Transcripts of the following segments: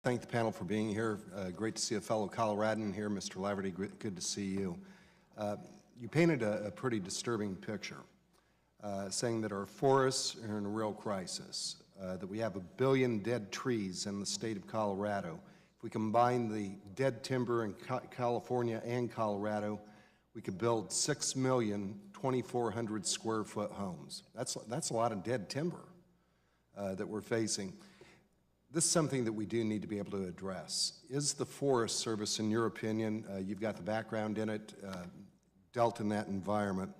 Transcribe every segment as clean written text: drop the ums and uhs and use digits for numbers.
thank the panel for being here. Great to see a fellow Coloradan here. Mr. Laverty, good to see you. You painted a pretty disturbing picture, saying that our forests are in a real crisis, that we have 1 billion dead trees in the state of Colorado. If we combine the dead timber in California and Colorado, we could build 6,240,000 square foot homes. That's a lot of dead timber that we're facing. This is something that we do need to be able to address. Is the Forest Service, in your opinion, you've got the background in it, dealt in that environment,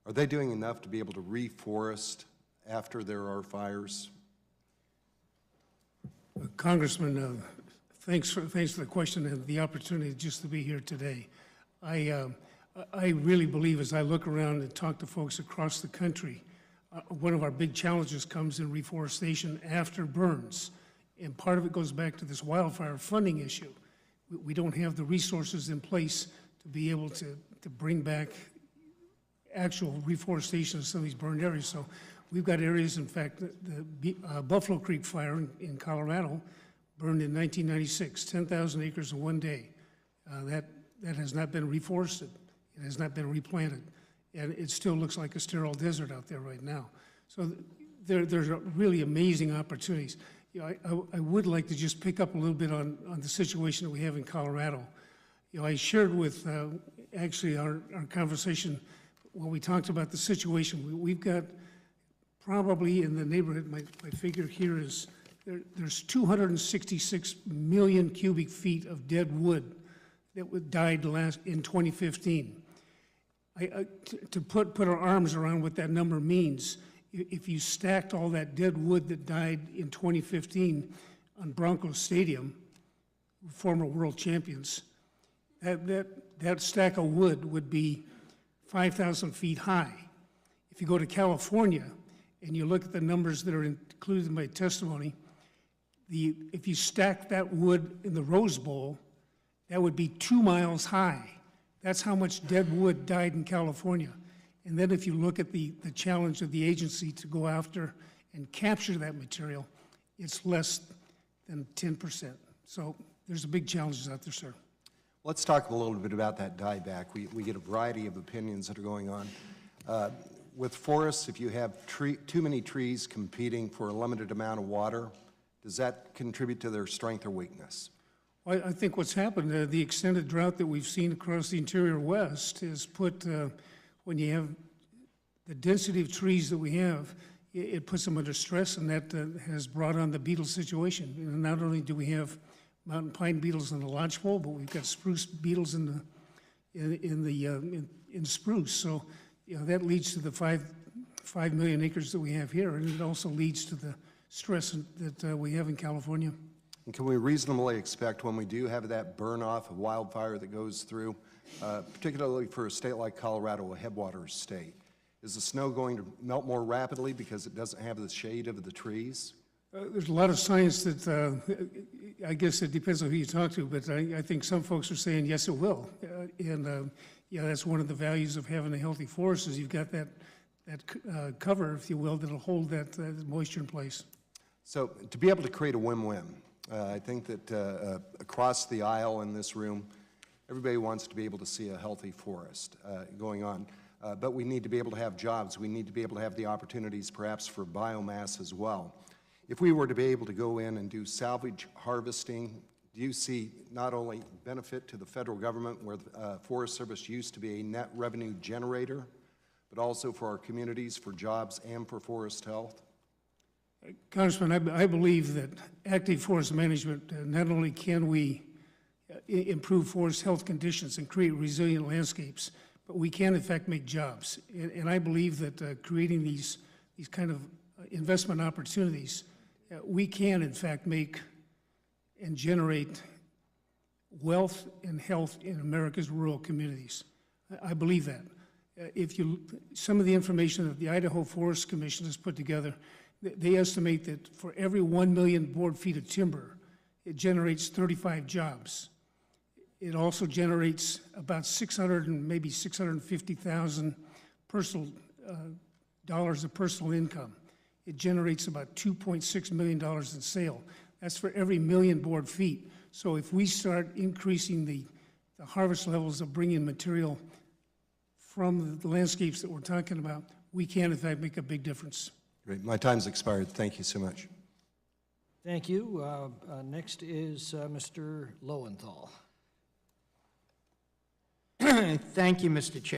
are they doing enough to be able to reforest after there are fires? Congressman, thanks for the question and the opportunity just to be here today. I really believe, as I look around and talk to folks across the country, one of our big challenges comes in reforestation after burns. And part of it goes back to this wildfire funding issue. We don't have the resources in place to be able to bring back actual reforestation of some of these burned areas. So we've got areas, in fact, the Buffalo Creek fire in Colorado burned in 1996, 10,000 acres in one day. That has not been reforested. It has not been replanted. And it still looks like a sterile desert out there right now. So there's really amazing opportunities. You know, I would like to just pick up a little bit on the situation that we have in Colorado. You know, I shared with actually our conversation when we talked about the situation. We've got probably in the neighborhood, my figure here is, there's 266 million cubic feet of dead wood that died in 2015. To put our arms around what that number means, if you stacked all that dead wood that died in 2015 on Broncos Stadium, former world champions, that stack of wood would be 5,000 feet high. If you go to California and you look at the numbers that are included in my testimony, if you stack that wood in the Rose Bowl, that would be 2 miles high. That's how much dead wood died in California. And then if you look at the challenge of the agency to go after and capture that material, it's less than 10%. So there's a big challenges out there, sir. Let's talk a little bit about that dieback. We get a variety of opinions that are going on. With forests, if you have too many trees competing for a limited amount of water, does that contribute to their strength or weakness? Well, I think what's happened, the extended drought that we've seen across the interior West has put, when you have the density of trees that we have, it puts them under stress, and that has brought on the beetle situation. You know, not only do we have mountain pine beetles in the lodgepole, but we've got spruce beetles in spruce. So, you know, that leads to the 5 million acres that we have here, and it also leads to the stress that we have in California. And can we reasonably expect, when we do have that burn-off of wildfire that goes through, particularly for a state like Colorado, a headwaters state, is the snow going to melt more rapidly because it doesn't have the shade of the trees? There's a lot of science that, I guess it depends on who you talk to, but I think some folks are saying, yes, it will. Yeah, that's one of the values of having a healthy forest is you've got that cover, if you will, that'll hold that moisture in place. So to be able to create a win-win, I think that across the aisle in this room, everybody wants to be able to see a healthy forest going on. But we need to be able to have jobs. We need to be able to have the opportunities perhaps for biomass as well. If we were to be able to go in and do salvage harvesting, do you see not only benefit to the federal government, where the Forest Service used to be a net revenue generator, but also for our communities, for jobs, and for forest health? Congressman, I believe that active forest management, not only can we improve forest health conditions and create resilient landscapes, but we can in fact make jobs. And I believe that creating these kind of investment opportunities, we can in fact make and generate wealth and health in America's rural communities. I believe that. Some of the information that the Idaho Forest Commission has put together, they estimate that for every 1 million board feet of timber, it generates 35 jobs. It also generates about 600 and maybe 650,000 personal dollars of personal income. It generates about $2.6 million in sale. That's for every 1,000,000 board feet. So if we start increasing the harvest levels of bringing material from the landscapes that we're talking about, we can, in fact, make a big difference. Great. My time's expired. Thank you so much. Thank you. Next is Mr. Lowenthal. Thank you, Mr. Chair.